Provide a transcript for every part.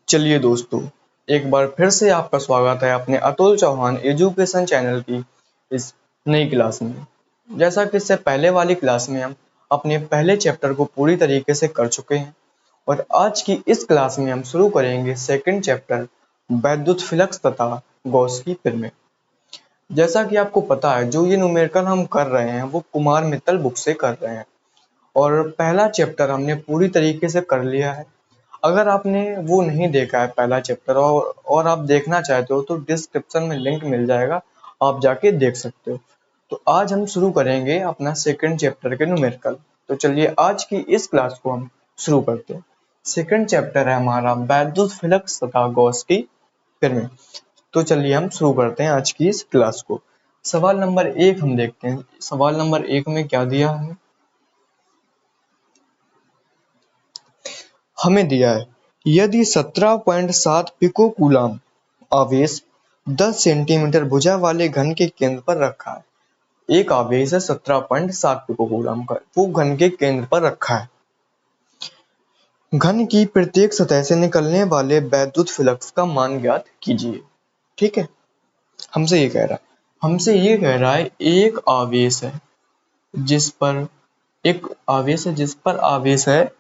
चलिए दोस्तों, एक बार फिर से आपका स्वागत है अपने अतुल चौहान एजुकेशन चैनल की इस नई क्लास में। जैसा कि इससे पहले वाली क्लास में हम अपने पहले चैप्टर को पूरी तरीके से कर चुके हैं और आज की इस क्लास में हम शुरू करेंगे सेकंड चैप्टर वैद्युत फ्लक्स तथा गॉस की प्रमेय। जैसा कि आपको पता है, जो ये न्यूमेरिकल हम कर रहे हैं वो कुमार मित्तल बुक से कर रहे हैं और पहला चैप्टर हमने पूरी तरीके से कर लिया है। अगर आपने वो नहीं देखा है पहला चैप्टर और आप देखना चाहते हो तो डिस्क्रिप्शन में लिंक मिल जाएगा, आप जाके देख सकते हो। तो आज हम शुरू करेंगे अपना सेकंड चैप्टर के न्यूमेरिकल। तो चलिए आज की इस क्लास को हम शुरू करते हैं। सेकंड चैप्टर है हमारा वैद्युत फ्लक्स तथा गॉस की प्रमेय। तो चलिए हम शुरू करते हैं आज की इस क्लास को। सवाल नंबर 1 हम देखते हैं। सवाल नंबर 1 में क्या दिया है? हमें दिया है यदि 17.7 पिको कूलाम आवेश 10 सेंटीमीटर भुजा वाले घन के केंद्र पर रखा है। एक आवेश है 17.7 पिको कूलाम का, वो घन के केंद्र पर रखा है। घन की प्रत्येक सतह से निकलने वाले वैद्युत फ्लक्स का मान ज्ञात कीजिए। ठीक है, हमसे ये कह रहा है एक आवेश है जिस पर आवेश है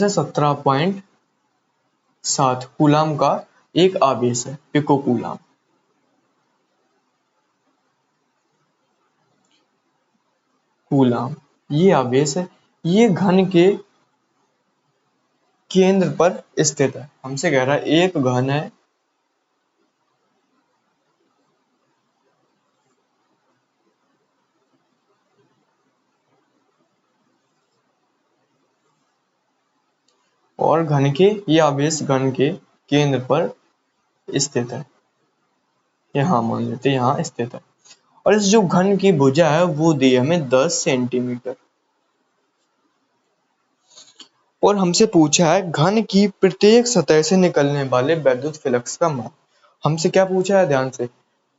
17.7 कूलाम का। एक आवेश है पिको कूलाम, ये आवेश है, ये घन के केंद्र पर स्थित है। हमसे कह रहा है एक घन है और ये आवेश घन के केंद्र पर स्थित है। यहाँ मान लेते हैं यहाँ स्थित है और इस जो घन की भुजा है वो दी है हमें 10 सेंटीमीटर और हमसे पूछा है घन की प्रत्येक सतह से निकलने वाले वैद्युत फ्लक्स का मान। हमसे क्या पूछा है? ध्यान से,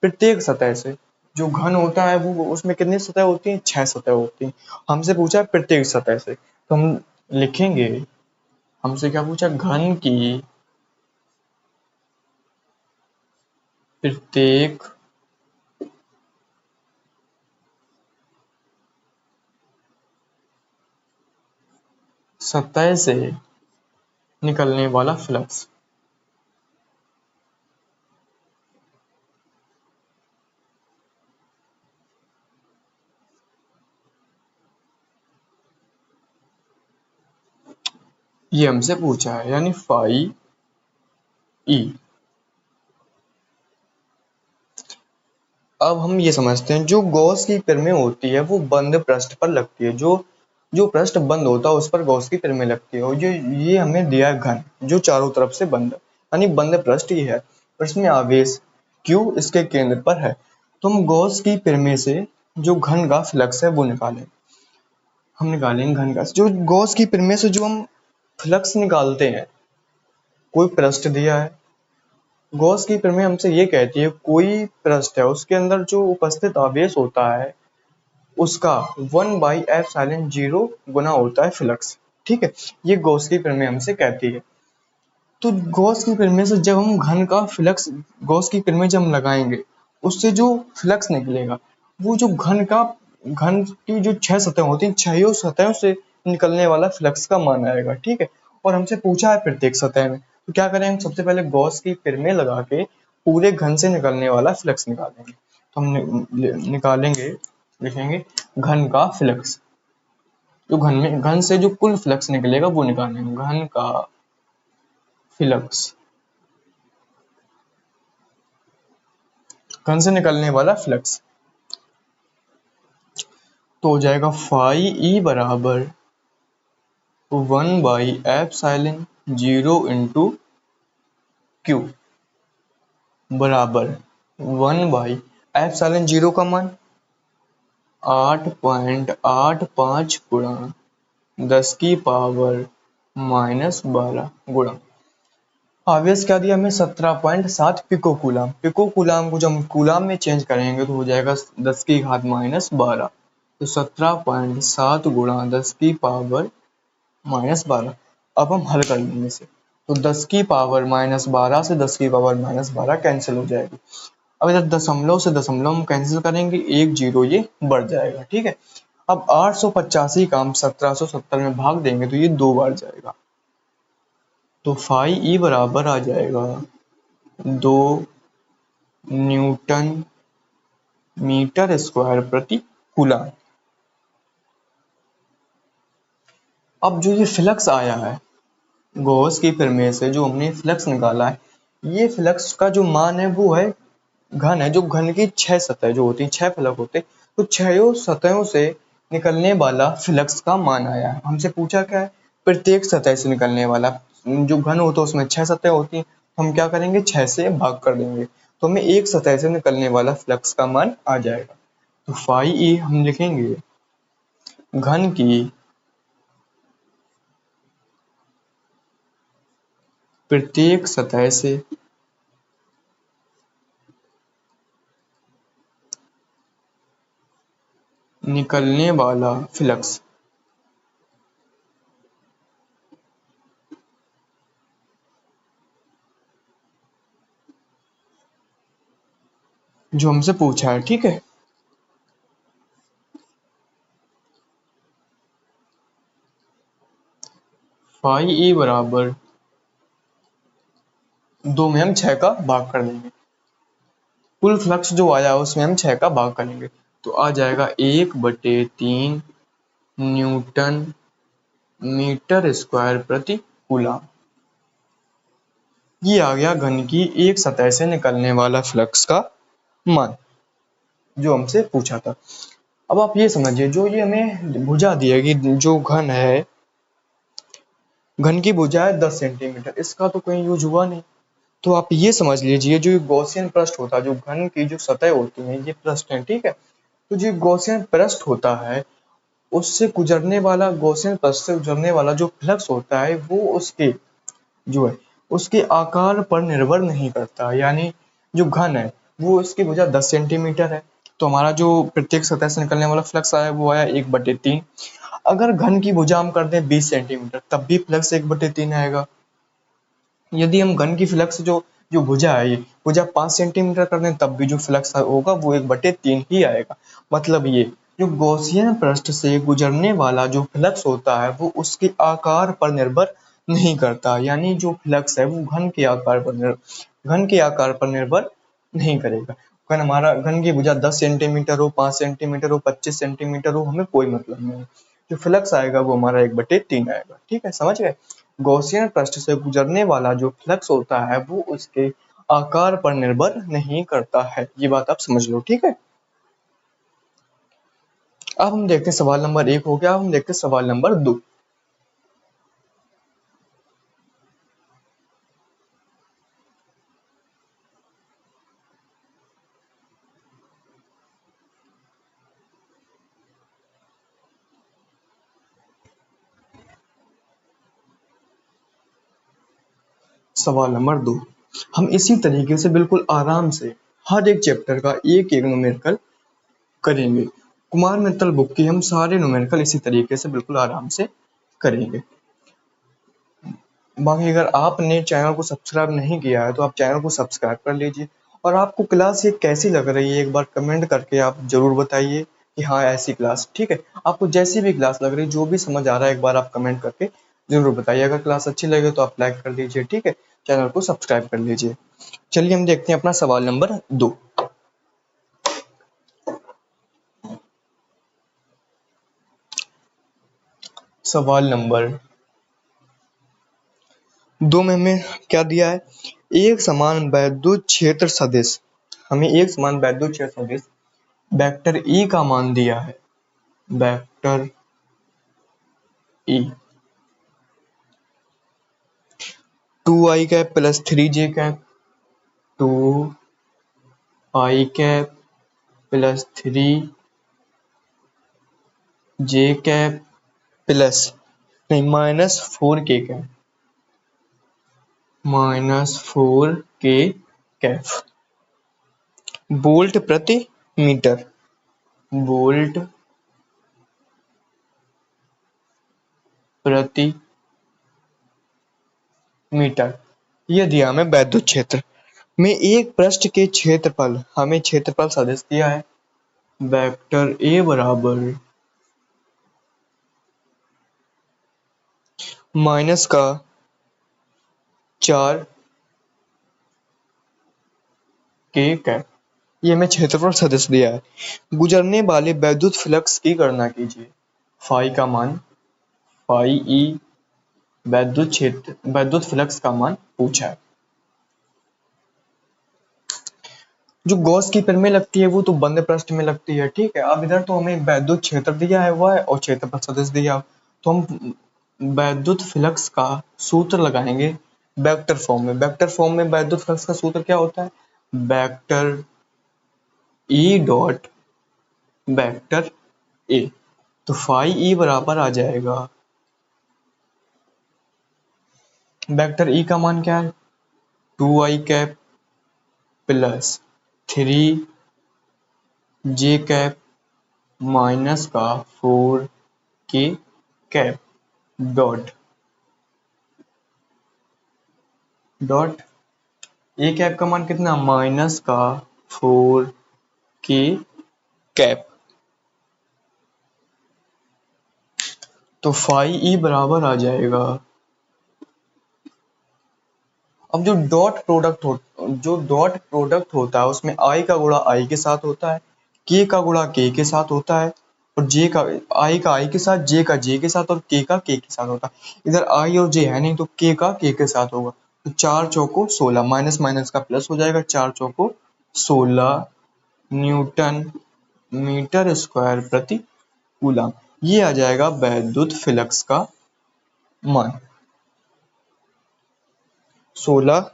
प्रत्येक सतह से। जो घन होता है वो उसमें कितनी सतह होती है? 6 सतह होती है। हमसे पूछा है प्रत्येक सतह से, तो हम लिखेंगे, हमसे क्या पूछा? घन की प्रत्येक सतह से निकलने वाला फ्लक्स। ये हमसे पूछा है, यानी फाई ई। अब हम ये समझते हैं जो गॉस की प्रमेय होती है वो बंद पृष्ठ पर लगती है। जो जो पृष्ठ बंद होता है उस पर गॉस की प्रमेय लगती है। और ये हमें दिया है घन जो चारों तरफ से बंद है, यानी बंद पृष्ठ ये है और इसमें आवेश Q इसके केंद्र पर है। तो हम गॉस की प्रमेय से जो घन का फ्लक्स है वो निकालेंगे घन का। जो गॉस की प्रमेय से जो हम फ्लक्स निकालते हैं, कोई पृष्ठ दिया है, गॉस की प्रमेय हमसे ये कहती है कोई पृष्ठ है उसके अंदर जो उपस्थित आवेश होता है उसका 1/ε0 गुना होता है फ्लक्स। ठीक है, ये गॉस की प्रमेय हमसे कहती है। तो गॉस की प्रमेय से जब हम घन का फ्लक्स, गॉस की प्रमेय जब हम लगाएंगे उससे जो फ्लक्स निकलेगा वो जो घन की जो 6 सतह होती हैं, 6 सतहों से निकलने वाला फ्लक्स का मान आएगा। ठीक है, और हमसे पूछा है प्रत्येक सतह में, तो क्या करें हम? सबसे पहले गॉस की प्रमेय लगा के पूरे घन से निकलने वाला फ्लक्स निकालेंगे। तो हम निकालेंगे, लिखेंगे घन का फ्लक्स। तो घन से जो कुल फ्लक्स निकलेगा वो निकालेंगे, घन का फ्लक्स, घन से निकलने वाला फ्लक्स। तो हो जाएगा फाई ई बराबर 1/ε0 इंटू क्यू बराबर 1/ε0 का मान 8.85 गुणा 10 की पावर -12 गुणा आवेश क्या दिया हमें? 17.7 पिको कूलाम। पिको कूलाम को जब हम कूलाम में चेंज करेंगे तो हो जाएगा 10 की घात -12। तो 17.7 गुणा 10 की पावर -12। अब हम हल कर लेंगे इसे, तो 10 की पावर -12 से 10 की पावर -12 कैंसिल हो जाएगी। अब इधर दशमलव से दशमलव हम कैंसिल करेंगे, एक जीरो ये बढ़ जाएगा, ठीक है। अब 885 का हम 1770 में भाग देंगे तो ये 2 बार जाएगा, तो फाई ई बराबर आ जाएगा 2 न्यूटन मीटर स्क्वायर प्रति कूलम। अब जो ये फ्लक्स आया है गॉस की प्रमेय से, जो हमने फ्लक्स निकाला है, ये फ्लक्स का जो मान है वो है घन है, जो घन की 6 सतह जो होती है, 6 फलक होते हैं, तो 6 सतहों से निकलने वाला फ्लक्स का मान आया है। हमसे पूछा क्या है, प्रत्येक सतह से निकलने वाला, जो घन होता है उसमें 6 सतह होती हैं, हम क्या करेंगे 6 से भाग कर देंगे, तो हमें एक सतह से निकलने वाला फ्लक्स का मान आ जाएगा। तो फाई ई हम लिखेंगे घन की प्रत्येक सतह से निकलने वाला फ्लक्स, जो हमसे पूछा है, ठीक है। फाई ई बराबर 2 में हम 6 का भाग कर देंगे, कुल फ्लक्स जो आया उसमें हम 6 का भाग करेंगे, तो आ जाएगा 1/3 न्यूटन मीटर स्क्वायर प्रति कूलम। ये आ गया घन की एक सतह से निकलने वाला फ्लक्स का मान, जो हमसे पूछा था। अब आप ये समझिए, जो ये हमें भुजा दी है कि जो घन है, घन की भुजा है 10 सेंटीमीटर, इसका तो कहीं यूज हुआ नहीं। तो आप ये समझ लीजिए, जो गॉसियन पृष्ठ होता है, जो घन की जो सतह होती है, ये पृष्ठ है, ठीक है। तो जो गॉसियन पृष्ठ होता है, उससे गुजरने वाला, गॉसियन पृष्ठ से गुजरने वाला जो फ्लक्स होता है, वो उसके जो है उसके आकार पर निर्भर नहीं करता। यानी जो घन है वो उसकी भुजा 10 सेंटीमीटर है, तो हमारा जो प्रत्येक सतह से निकलने वाला फ्लक्स आया वो आया 1/3। अगर घन की भुजा हम कर दें 20 सेंटीमीटर, तब भी फ्लक्स 1/3 आएगा। यदि हम घन की फ्लक्स जो जो भुजा है, ये भुजा 5 सेंटीमीटर कर दें, तब भी जो फ्लक्स होगा वो 1/3 ही आएगा। मतलब ये जो गॉसियन पृष्ठ से गुजरने वाला जो फ्लक्स होता है, वो उसके आकार पर निर्भर नहीं करता। यानी जो फ्लक्स है वो घन के आकार पर निर्भर नहीं करेगा। घन हमारा, घन की भुजा 10 सेंटीमीटर हो, 5 सेंटीमीटर हो, 25 सेंटीमीटर हो, हमें कोई मतलब नहीं है। जो फ्लक्स आएगा वो हमारा 1/3 आएगा, ठीक है, समझ गए। गॉसियन पृष्ठ से गुजरने वाला जो फ्लक्स होता है वो उसके आकार पर निर्भर नहीं करता है, ये बात आप समझ लो, ठीक है। अब हम देखते हैं सवाल नंबर 1 हो गया, अब हम देखते हैं सवाल नंबर 2। सवाल नंबर 2, हम इसी तरीके से बिल्कुल आराम से हर एक चैप्टर का एक एक न्यूमेरिकल करेंगे। कुमार मित्तल बुक की हम सारे न्यूमेरिकल इसी तरीके से बिल्कुल आराम से करेंगे। बाकी अगर आपने चैनल को सब्सक्राइब नहीं किया है तो आप चैनल को सब्सक्राइब कर लीजिए, और आपको क्लास ये कैसी लग रही है एक बार कमेंट करके आप जरूर बताइए कि हाँ ऐसी क्लास, ठीक है। आपको जैसी भी क्लास लग रही है, जो भी समझ आ रहा है, एक बार आप कमेंट करके जरूर बताइए। अगर क्लास अच्छी लगे तो आप लाइक कर लीजिए, ठीक है, चैनल को सब्सक्राइब कर लीजिए। चलिए हम देखते हैं अपना सवाल नंबर 2। सवाल नंबर 2 में हमें क्या दिया है, एक समान वैद्युत क्षेत्र सदिश, हमें एक समान वैद्युत क्षेत्र सदिश वेक्टर ई का मान दिया है। Vector E 2i cap plus 3j cap, 2i cap plus 3j cap plus नहीं -4k cap, -4k cap volt प्रति मीटर, वोल्ट प्रति मीटर। ये दिया हमें वैद्युत क्षेत्र में एक पृष्ठ के क्षेत्रफल, हमें क्षेत्रफल सदिश दिया है वेक्टर ए बराबर माइनस का 4 के कैप, ये हमें क्षेत्रफल सदिश दिया है। गुजरने वाले वैद्युत फ्लक्स की गणना कीजिए। फाई का मान, फाई ई वैद्युत क्षेत्र वैद्युत फ्लक्स का मान पूछा है। जो गॉस की प्रमेय लगती है वो तो बंद पृष्ठ में लगती है, ठीक है। अब इधर तो हमें वैद्युत क्षेत्र दिया है हुआ है और क्षेत्रफल सदिश दिया, तो हम वैद्युत फ्लक्स का सूत्र लगाएंगे वेक्टर फॉर्म में। वेक्टर फॉर्म में वैद्युत फ्लक्स का सूत्र क्या होता है? Vector E dot vector A. तो फाई ई बराबर आ जाएगा, वेक्टर ई का मान क्या है? 2i cap plus 3j cap minus का 4k cap dot dot A cap का मान कितना? माइनस का 4k कैप। तो फाई ई बराबर आ जाएगा, अब जो डॉट प्रोडक्ट होता है उसमें आई का गुणा आई के साथ होता है, के का गुणा के साथ होता है, और जे का आई के साथ, जे का जे के साथ और के साथ होता है। इधर आई और जे है नहीं तो के साथ होगा। तो 4 चौको 16, माइनस माइनस का प्लस हो जाएगा, 4 चौको 16 न्यूटन मीटर स्क्वायर प्रति कूलम। ये आ जाएगा वैद्युत फ्लक्स का मान, 16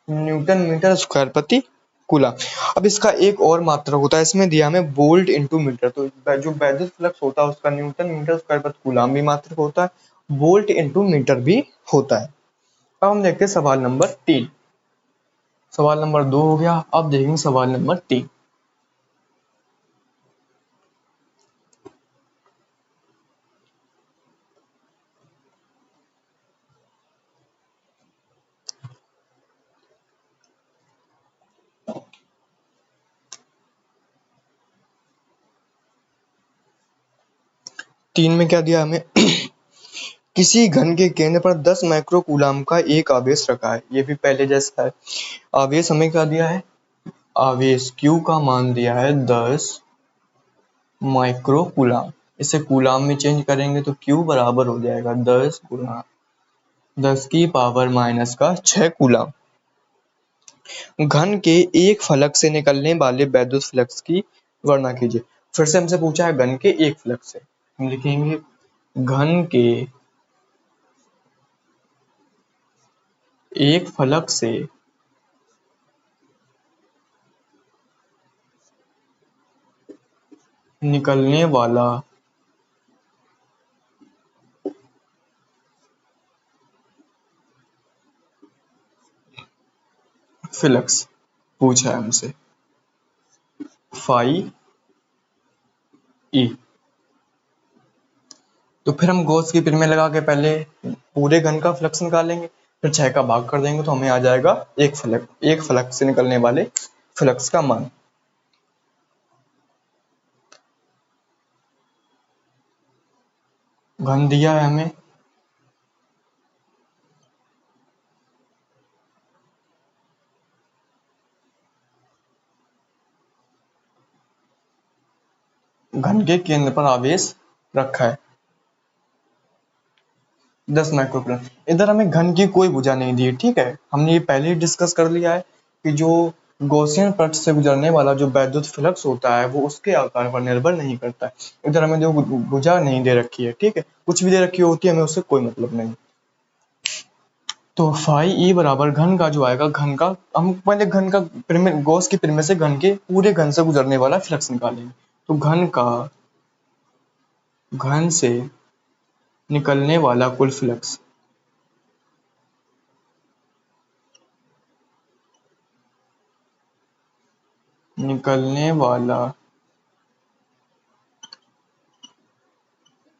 न्यूटन मीटर स्क्वायर प्रति कूलम। अब इसका एक और मात्रक होता है, इसमें दिया हमें वोल्ट इंटू मीटर। तो जो वैद्युत फ्लक्स होता है उसका न्यूटन मीटर स्क्वायर प्रति कूलम भी मात्रक होता है, वोल्ट इंटू मीटर भी होता है। अब हम देखते हैं सवाल नंबर 3। सवाल नंबर 2 हो गया, अब देखेंगे सवाल नंबर 3। तीन में क्या दिया हमें? किसी घन के केंद्र पर 10 माइक्रो कूलम का एक आवेश रखा है, ये भी पहले जैसा है। आवेश हमें क्या दिया है? आवेश Q का मान दिया है 10 माइक्रो कूलम। इसे कूलम में चेंज करेंगे तो Q बराबर हो जाएगा 10 गुना 10 की पावर माइनस का 6 कूलम। घन के एक फलक से निकलने वाले वैद्युत फ्लक्स की गणना कीजिए। फिर से हमसे पूछा है घन के एक फलक से, हम लिखेंगे घन के एक फलक से निकलने वाला फ्लक्स पूछा है हमसे, फाई ई। तो फिर हम गॉस की प्रमेय लगा के पहले पूरे घन का फ्लक्स निकालेंगे, फिर 6 का भाग कर देंगे तो हमें आ जाएगा एक फलक से निकलने वाले फ्लक्स का मान। घन दिया है हमें घन के केंद्र पर आवेश रखा है 10 माइक्रोकूलम। इधर हमें घन की कोई भुजा नहीं दी है, ठीक है। हमने ये पहले ही डिस्कस कर लिया है कि जो गॉसियन पृष्ठ से गुजरने वाला जो वैद्युत फ्लक्स होता है वो उसके आकार पर निर्भर नहीं करता है। इधर हमें जो भुजा नहीं दे रखी है, ठीक है, कुछ भी दे रखी होती है हमें उससे कोई मतलब नहीं। तो फाई ई बराबर घन का जो आएगा, घन का हम पहले घन का गॉस की प्रमेय से घन के पूरे घन से गुजरने वाला फ्लक्स निकालेंगे। तो घन से निकलने वाला कुल फ्लक्स, निकलने वाला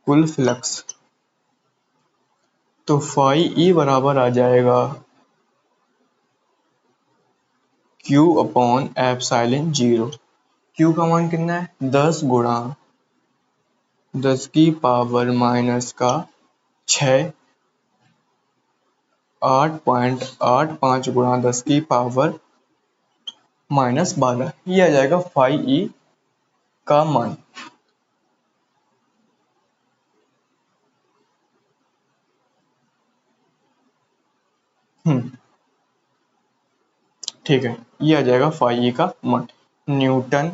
कुल फ्लक्स। तो फाई ई बराबर आ जाएगा Q अपॉन एप्सिलॉन 0। Q का मान कितना है 10 गुणा 10 की पावर माइनस का 6, 8.85 गुणा 10 की पावर माइनस 12, ये आ जाएगा फाई ई का मान। ठीक है, ये आ जाएगा फाई ई का मान। न्यूटन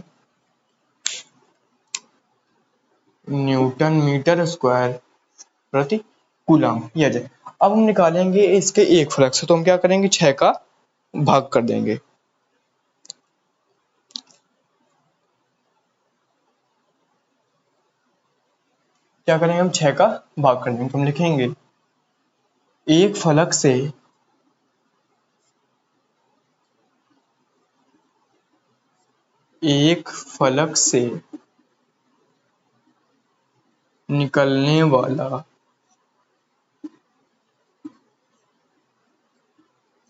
न्यूटन मीटर स्क्वायर प्रति कूलम, ये आ जाए। अब हम निकालेंगे इसके एक फ्लक्स से, तो हम क्या करेंगे 6 का भाग कर देंगे। क्या करेंगे हम 6 का भाग कर देंगे, तो हम लिखेंगे एक फलक से एक फलक से निकलने वाला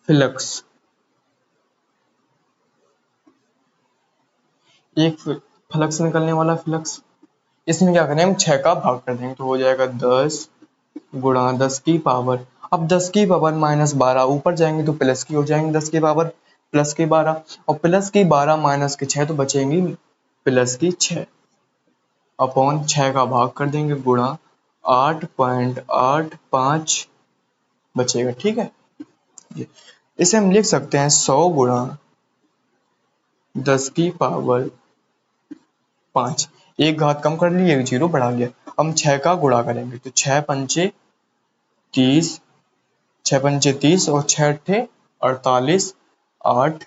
फ्लक्स, एक फलक से निकलने वाला फ्लक्स, इसमें क्या करें हम 6 का भाग कर देंगे, तो हो जाएगा 10 गुणा 10 की पावर, अब 10 की पावर माइनस 12, ऊपर जाएंगे तो प्लस की हो जाएंगे 10 की पावर प्लस की 12, और प्लस की 12 माइनस की 6 तो बचेंगी प्लस की 6, अपॉन 6 का भाग कर देंगे गुणा 8.85 बचेगा। ठीक है, इसे हम लिख सकते हैं 100 गुणा 10 की पावर 5, एक घात कम कर ली, एक जीरो बढ़ा लिया। हम 6 का गुणा करेंगे तो 6 पंचे 30, 6 पंचे 30 और 6 अट्ठे 48, 8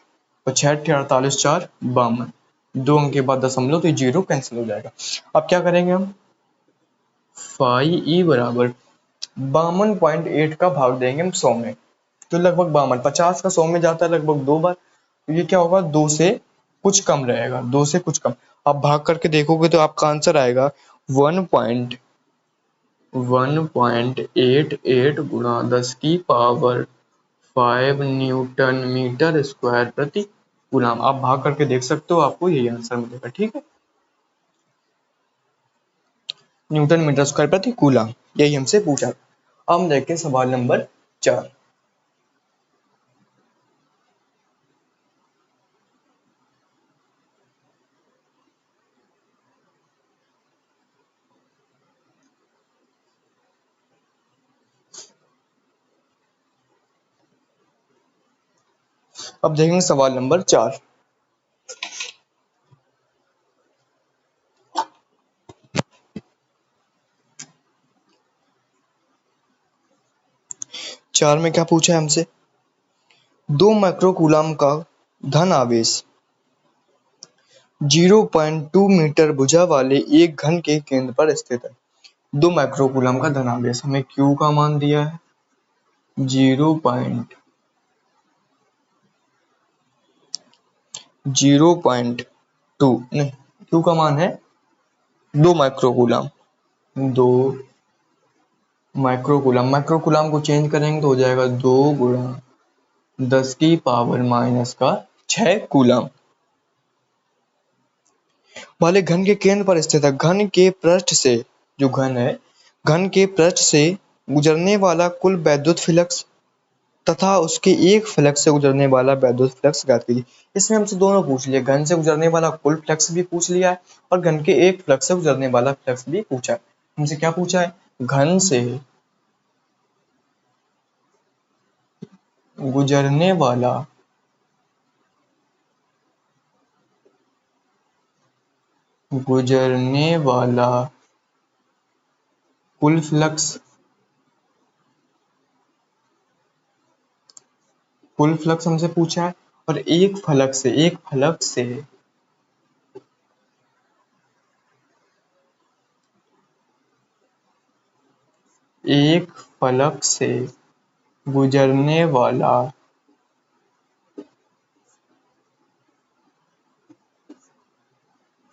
और 6 अट्ठे 48, 4 52, दो अंक के बाद दशमलव, तो जीरो कैंसिल हो जाएगा। अब क्या करेंगे हम फाई ई बराबर 52.8 का भाग देंगे हम 100 में, तो लगभग 52, 50 का 100 में जाता है लगभग 2 बार, तो ये क्या होगा 2 से कुछ कम रहेगा, 2 से कुछ कम। आप भाग करके देखोगे तो आपका आंसर आएगा 1.88 गुणा 10 की पावर 5 न्यूटन मीटर स्क्वायर प्रति कूलम। आप भाग करके देख सकते हो, आपको यही आंसर मिलेगा। ठीक है, न्यूटन मीटर स्क्वायर प्रति कूलम, यही हमसे पूछा। अब हम देखते हैं सवाल नंबर 4। अब देखेंगे सवाल नंबर 4। 4 में क्या पूछा है हमसे, 2 माइक्रोकूलम का धन आवेश 0.2 मीटर भुजा वाले एक घन के केंद्र पर स्थित है। 2 माइक्रोकूलम का धन आवेश, हमें Q का मान दिया है 0.2, नहीं Q का मान है 2 माइक्रोकूलम, 2 माइक्रोकूलम, माइक्रोकूलम को चेंज करेंगे तो हो जाएगा 2 गुणा 10 की पावर माइनस का 6 कूलम वाले घन के केंद्र पर स्थित है। घन के पृष्ठ से, जो घन है, घन के पृष्ठ से गुजरने वाला कुल वैद्युत फ्लक्स तथा उसके एक फ्लक्स से गुजरने वाला वैद्युत फ्लक्स ज्ञात कीजिए। इसमें हमसे दोनों पूछ लिया, घन से गुजरने वाला कुल फ्लक्स भी पूछ लिया है और घन के एक फ्लक्स से गुजरने वाला फ्लक्स भी पूछा है। हमसे क्या पूछा है, घन से गुजरने वाला गुजरने वाला कुल फ्लक्स, कुल फ्लक्स हमसे पूछा है, और एक फलक से गुजरने वाला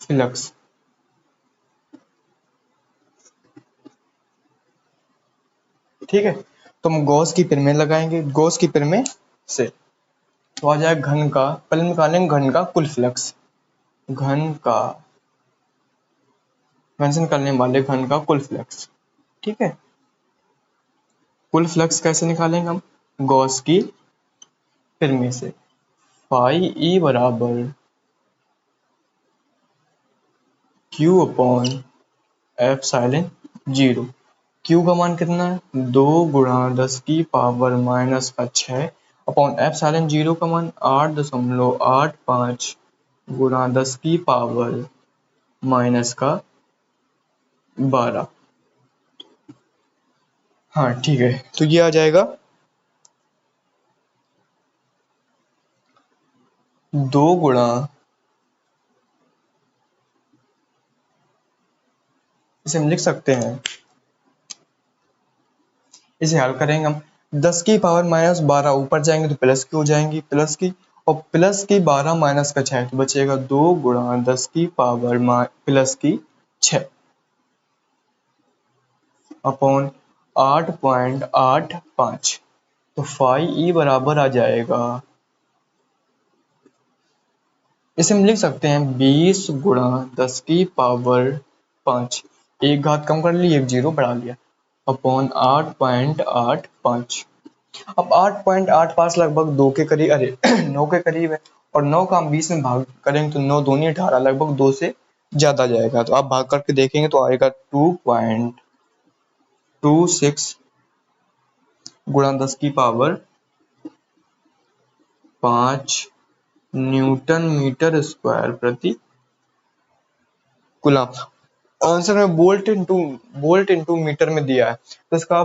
फ्लक्स। ठीक है, तो हम गॉस की प्रमेय लगाएंगे, गॉस की प्रमेय से तो आ जाएगा घन का, पहले निकालेंगे घन का कुल फ्लक्स, घन का मेंशन करने वाले घन का कुल फ्लक्स। ठीक है, कुल फ्लक्स कैसे निकालेंगे हम, गॉस की प्रमेय से, फाई ई बराबर Q upon epsilon zero. Q का मान कितना है, 2 × 10⁻⁻⁻⁴ अपॉन एप्सिलॉन जीरो का मान 8.85 ×10⁻⁻12। हाँ ठीक है, तो ये आ जाएगा 2 गुणा, इसे हम लिख सकते हैं, इसे हल करेंगे हम, 10⁻⁻12 ऊपर जाएंगे तो प्लस की हो जाएंगी, प्लस की, और प्लस की 12 माइनस का 6 तो बचेगा 2 × 10⁻⁻6 अपॉन 8.85। तो फाई ई बराबर आ जाएगा, इसे हम लिख सकते हैं 20 × 10⁻5, एक घात कम कर ली, एक जीरो बढ़ा लिया, अपॉन 8.85। अब 8.85 लगभग 2 के करीब, अरे 9 के करीब है, और 9 का हम 20 में भाग करेंगे तो 9 दूनी 18, लगभग 2 से ज्यादा जाएगा। तो आप भाग करके देखेंगे तो आएगा 2.26 × 10⁻5 न्यूटन मीटर स्क्वायर प्रति कूलम। आंसर में वोल्ट इनटू मीटर में दिया है, तो इसका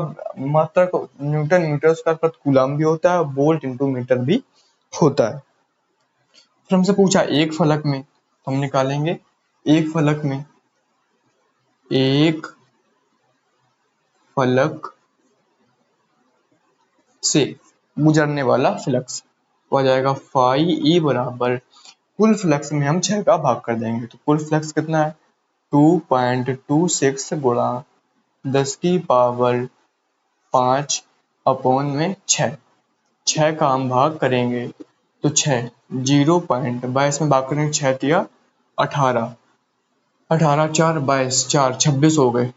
मात्रक न्यूटन मीटर स्क्वायर प्रति कूलम भी होता है, वोल्ट इनटू मीटर भी होता है। फिर हमसे पूछा एक फलक में, तो हम निकालेंगे एक फलक में, एक फलक से गुजरने वाला फ्लक्स, तो आ जाएगा फाई ई बराबर, कुल फ्लक्स में हम 6 का भाग कर देंगे, तो कुल फ्लक्स कितना है 2.26 × 10⁻5 अपॉन में 6, 6 का हम भाग करेंगे तो 6 0.22 में भाग करेंगे, 6 तिया 18, 18 4 22, 4 26 हो गए,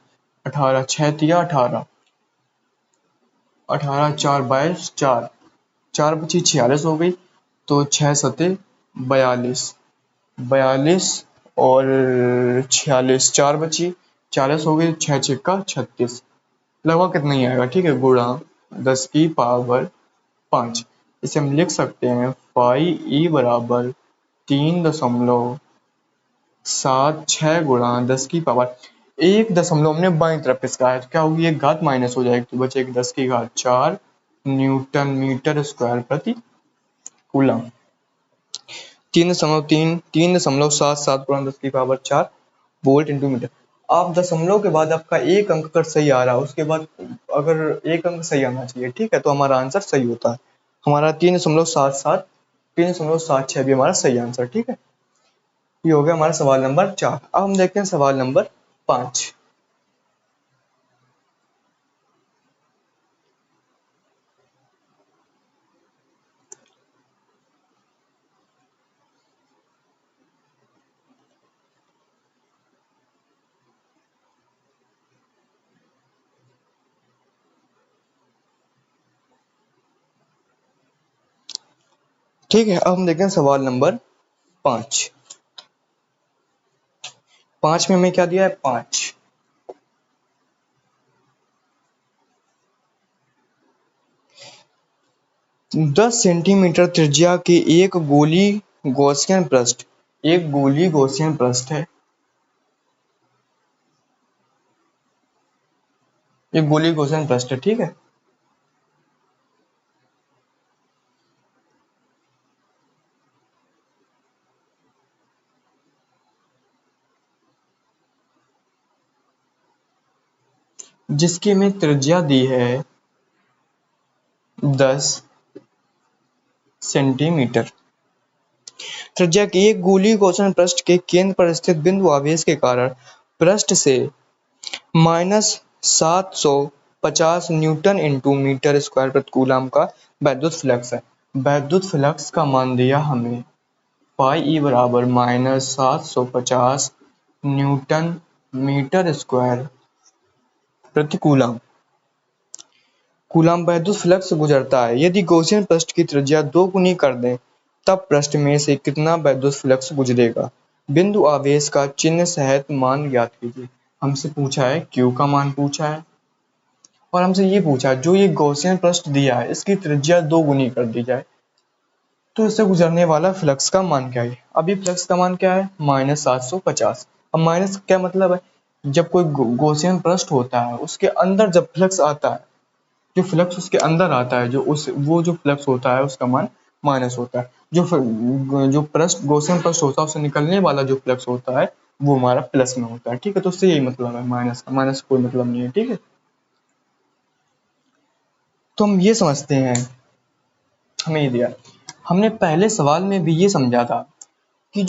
18 6 तिया 18, 18 4 22, 4 4 बची 46 हो गई, तो 6 सते 42, 42 और 46, 4 बची 40 हो गई, 6 छिक्का 36, लगभग कितना ही आएगा, ठीक है, गुणा 10⁻5। इसे हम लिख सकते हैं फाई ई बराबर 3.76 × 10⁻, एक दशमलव हमने बाईं तरफ इसका है, तो क्या होगी, एक घात माइनस हो जाएगी, तो बचेगी 10⁻4 न्यूटन मीटर स्क्वायर प्रति कूलम। 3.77 × 10⁻4 volt into metre. आप दशमलव के बाद आपका एक अंक अगर सही आ रहा है, उसके बाद अगर एक अंक सही आना चाहिए, ठीक है, तो हमारा आंसर सही होता है। हमारा 3.77 3.76 भी हमारा सही आंसर, ठीक है। ये हो गया हमारा सवाल नंबर 4। अब हम देखते हैं सवाल नंबर 5। ठीक है, अब हम देखते हैं सवाल नंबर 5। 5 में हमें क्या दिया है, 5 10 सेंटीमीटर त्रिज्या के एक गोली गॉसियन पृष्ठ, एक गोली गॉसियन पृष्ठ है, एक गोली गॉसियन पृष्ठ है, ठीक है। जिसकी हमें त्रिज्या दी है 10 सेंटीमीटर। त्रिज्या की एक गोली गॉसियन पृष्ठ के केंद्र पर स्थित बिंदु आवेश के कारण पृष्ठ से -700 50 न्यूटन इंटू मीटर स्क्वायर प्रति कूलम का वैद्युत फ्लक्स है। वैद्युत फ्लक्स का मान दिया हमें पाई ई बराबर -750 न्यूटन मीटर स्क्वायर प्रति कूलम। कूलम वैद्युत फ्लक्स से गुजरता है। यदि गॉसियन पृष्ठ की त्रिज्या 2 गुनी कर दें तब पृष्ठ में से कितना वैद्युत फ्लक्स गुजरेगा। बिंदु आवेश का चिन्ह सहित मान ज्ञात कीजिए। हमसे पूछा है Q का मान पूछा है और हमसे ये पूछा है जो ये गॉसियन पृष्ठ दिया है इसकी त्रिज्या 2 गुनी कर दी जाए तो इससे गुजरने वाला फ्लक्स का मान क्या है। अभी फ्लक्स का मान क्या है -750। अब माइनस क्या मतलब है, जब कोई गॉसियन पृष्ठ होता है उसके अंदर जब फ्लक्स आता है, जो फ्लक्स उसके अंदर आता है वो जो फ्लक्स होता है उसका मान माइनस होता है। जो पृष्ठ गॉसियन पृष्ठ होता है उससे निकलने वाला जो फ्लक्स होता है वो हमारा प्लस में होता है। ठीक है, तो उससे यही मतलब है माइनस का, माइनस कोई मतलब नहीं है। ठीक है, तो हम ये समझते हैं, हमें ये दिया, हमने पहले सवाल में भी ये समझा था कि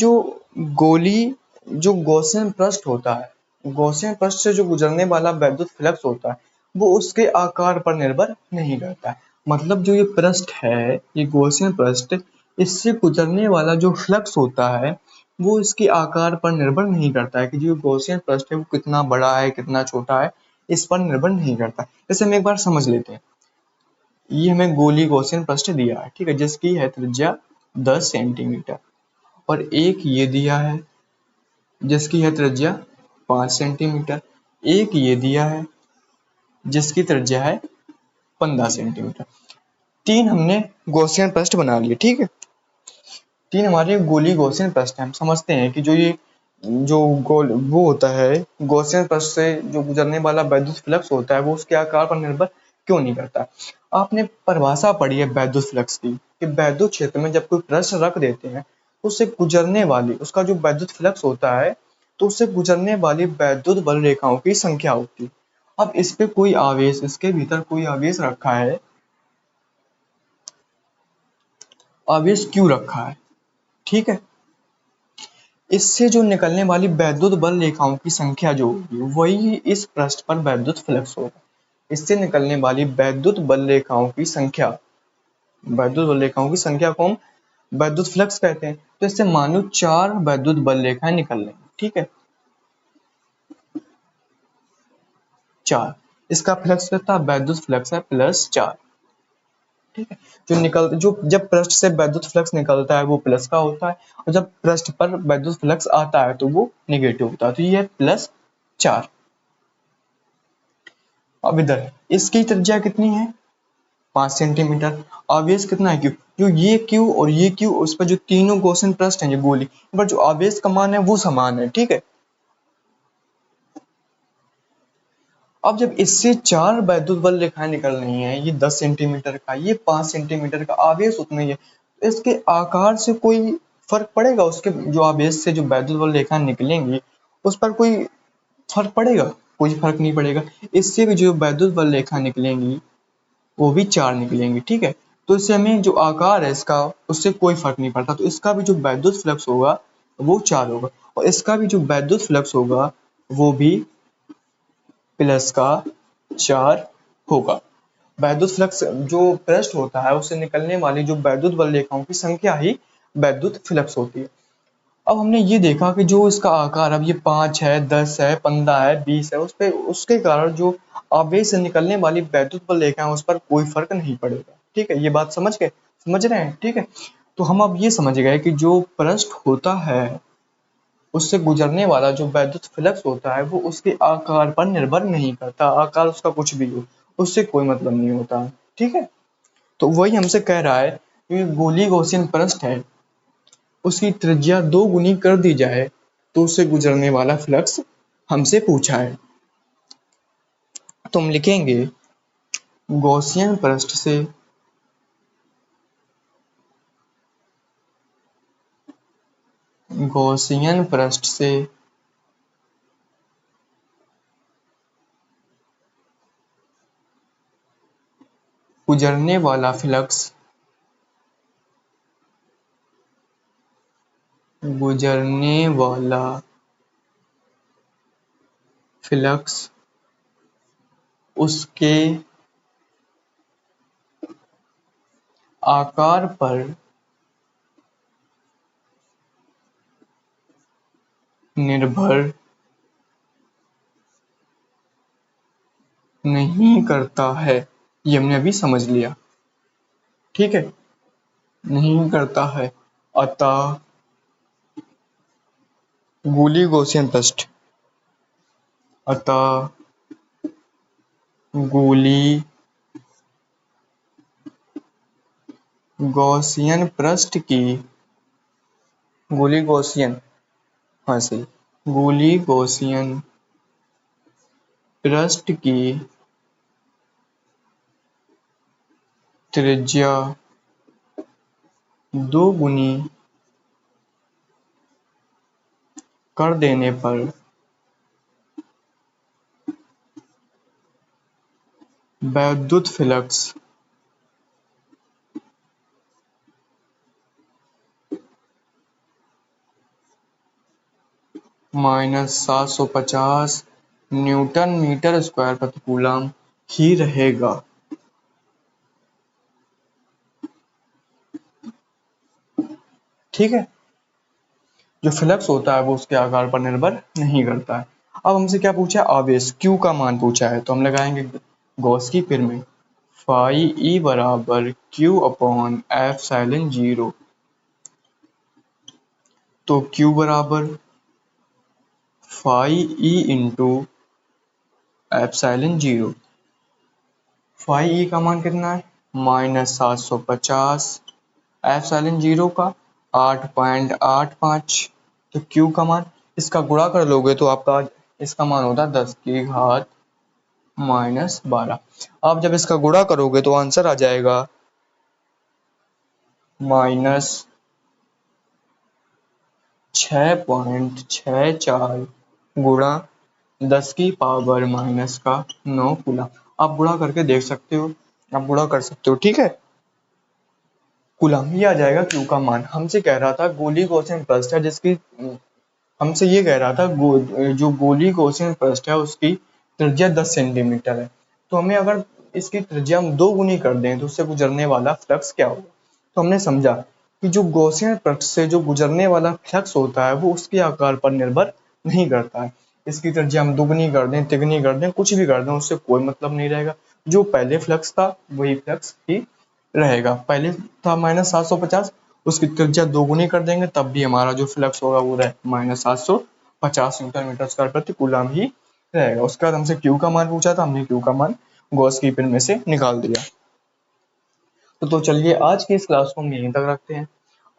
गोली जो गॉसियन पृष्ठ होता है, गॉसियन पृष्ठ से जो गुजरने वाला वैद्युत फ्लक्स होता है वो उसके आकार पर निर्भर नहीं करता है। मतलब जो ये पृष्ठ है, ये गॉसियन पृष्ठ, इससे गुजरने वाला जो फ्लक्स होता है वो इसके आकार पर निर्भर नहीं करता है कि जो गॉसियन पृष्ठ है वो कितना बड़ा है कितना छोटा है, इस पर निर्भर नहीं करता। जैसे हम एक बार समझ लेते हैं, ये हमें गोली गॉसियन पृष्ठ दिया है, ठीक है, जिसकी है त्रिज्या 10 सेंटीमीटर और एक ये दिया है जिसकी है त्रिज्या 5 सेंटीमीटर, एक ये दिया है जिसकी त्रिज्या है 15 सेंटीमीटर। तीन हमने गॉसियन पृष्ठ बना लिए। ठीक है, तीन हमारे गोली गॉसियन पृष्ठ हैं। हम समझते हैं कि जो गोल वो होता है, गॉसियन पृष्ठ से जो गुजरने वाला वैद्युत फ्लक्स होता है वो उसके आकार पर निर्भर क्यों नहीं करता। आपने परिभाषा पढ़ी है वैद्युत फ्लक्स की कि वैद्युत क्षेत्र में जब कोई पृष्ठ रख देते हैं तो उससे गुजरने वाली उसका जो वैद्युत फ्लक्स होता है तो उससे गुजरने वाली वैद्युत बल रेखाओं की संख्या होती है। अब इस पे कोई आवेश, इसके भीतर कोई आवेश रखा है, आवेश क्यों रखा है, ठीक है, इससे जो निकलने वाली वैद्युत बल रेखाओं की संख्या जो होगी वही इस पृष्ठ पर वैद्युत फ्लक्स होगा। इससे निकलने वाली वैद्युत बल रेखाओं की संख्या, वैद्युत बल रेखाओं की संख्या को हम वैद्युत फ्लक्स कहते हैं। तो इससे मान लो 4 वैद्युत बल रेखाएं निकल रही हैं, ठीक है, 4, इसका फ्लक्स कितना, वैद्युत फ्लक्स है +4। ठीक है, जो जब पृष्ठ से वैद्युत फ्लक्स निकलता है वो प्लस का होता है और जब पृष्ठ पर वैद्युत फ्लक्स आता है तो वो नेगेटिव होता है। तो ये है +4। अब इधर इसकी त्रिज्या कितनी है 5 सेंटीमीटर, आवेश कितना है Q, जो ये Q और ये Q, उस पर जो तीनों गॉसियन पृष्ठ हैं ये गोली पर जो आवेश का मान है वो समान है। ठीक है, अब जब इससे 4 वैद्युत बल रेखाएं निकल रही हैं, ये 10 सेंटीमीटर का, ये 5 सेंटीमीटर का, आवेश उतना ही है, तो इसके आकार से कोई फर्क पड़ेगा, उसके जो आवेश से जो वैद्युत बल रेखाएं निकलेंगी उस पर कोई फर्क पड़ेगा, कोई फर्क नहीं पड़ेगा। इससे भी जो वैद्युत बल रेखा निकलेंगी वो भी 4 निकलेंगी। ठीक है, तो इससे हमें जो आकार है इसका उससे कोई फर्क नहीं पड़ता, तो इसका भी जो वैद्युत फ्लक्स होगा वो 4 होगा और इसका भी जो वैद्युत फ्लक्स होगा वो भी प्लस का 4 होगा। वैद्युत फ्लक्स जो पृष्ठ होता है उससे निकलने वाली जो वैद्युत बल रेखाओं की संख्या ही वैद्युत फ्लक्स होती है। अब हमने ये देखा कि जो इसका आकार, अब ये 5 है, 10 है, 15 है, 20 है, उस पे उसके कारण जो आवेश से निकलने वाली वैद्युत बल रेखा है उस पर कोई फर्क नहीं पड़ेगा। ठीक है, ये बात समझ गए, समझ रहे हैं। ठीक है, तो हम अब ये समझ गए कि जो पृष्ठ होता है उससे गुजरने वाला जो वैद्युत फ्लक्स होता है वो उसके आकार पर निर्भर नहीं करता, आकार उसका कुछ भी हो उससे कोई मतलब नहीं होता। ठीक है, तो वही हमसे कह रहा है कि गोली गॉसियन पृष्ठ है, उसकी त्रिज्या 2 गुनी कर दी जाए तो उससे गुजरने वाला फ्लक्स हमसे पूछा है। तो हम लिखेंगे गॉसियन पृष्ठ से गॉसियन पृष्ठ से गुजरने वाला फ्लक्स, गुजरने वाला फ्लक्स उसके आकार पर निर्भर नहीं करता है। ये हमने अभी समझ लिया, ठीक है, नहीं करता है। अतः गोली गॉसियन पृष्ठ, अतः गोली गॉसियन पृष्ठ की, गोली गॉसियन, हाँ सही, गोली गॉसियन पृष्ठ की त्रिज्या दोगुनी कर देने पर वैद्युत फ्लक्स -750 न्यूटन मीटर स्क्वायर प्रति कूलम ही रहेगा। ठीक है, जो फ्लक्स होता है वो उसके आकार पर निर्भर नहीं करता है। अब हमसे क्या पूछा है, आवेश Q का मान पूछा है, तो हम लगाएंगे गॉस की फिर में फाई E बराबर Q अपॉन एप्सिलॉन 0। तो Q बराबर phi E into epsilon 0। Phi E का मान कितना है, -750, एप्सिलॉन 0 का 8.85। तो Q का मान, इसका गुणा कर लोगे तो आपका इसका मान होता है 10 की घात -12। आप जब इसका गुणा करोगे तो आंसर आ जाएगा -6.64 गुणा 10 की पावर -9 कूलम। आप गुणा करके देख सकते हो, आप गुणा कर सकते हो, ठीक है। कूलम ये आ जाएगा Q का मान। हमसे कह रहा था गोली गॉसियन पृष्ठ है जिसकी, हमसे ये कह रहा था जो गोली गॉसियन पृष्ठ है उसकी त्रिज्या 10 सेंटीमीटर है। तो हमें अगर इसकी त्रिज्या हम 2 गुनी कर दें तो उससे गुजरने वाला फ्लक्स क्या होगा। तो हमने समझा कि जो गॉसियन पृष्ठ से जो गुजरने वाला फ्लक्स होता है वो उसके आकार पर निर्भर नहीं करता है। इसकी त्रिज्या हम दुगनी कर दें, तिगुनी कर दें, कुछ भी कर दें, उससे कोई मतलब नहीं रहेगा। जो पहले फ्लक्स था वही फ्लक्स ही रहेगा। पहले था -750, उसकी त्रिज्या दोगुनी कर देंगे तब भी हमारा जो फ्लक्स होगा वो -750 न्यूटन मीटर स्क्वायर प्रति कूलम ही रहेगा। उसके बाद हमसे Q का मान पूछा था, हमने Q का मान गॉस की पिन में से निकाल दिया। तो चलिए आज की इस क्लास को हम यहीं तक रखते हैं।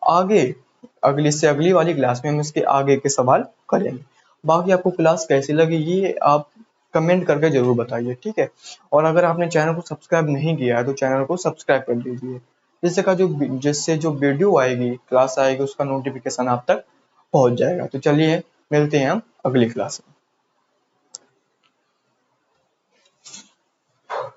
आगे अगली वाली क्लास में हम इसके आगे के सवाल करेंगे। बाकी आपको क्लास कैसी लगी ये आप कमेंट करके जरूर बताइए, ठीक है। और अगर आपने चैनल को सब्सक्राइब नहीं किया है तो चैनल को सब्सक्राइब कर लीजिए, जिससे जो वीडियो आएगी, क्लास आएगी, उसका नोटिफिकेशन आप तक पहुंच जाएगा। तो चलिए मिलते हैं हम अगली क्लास में।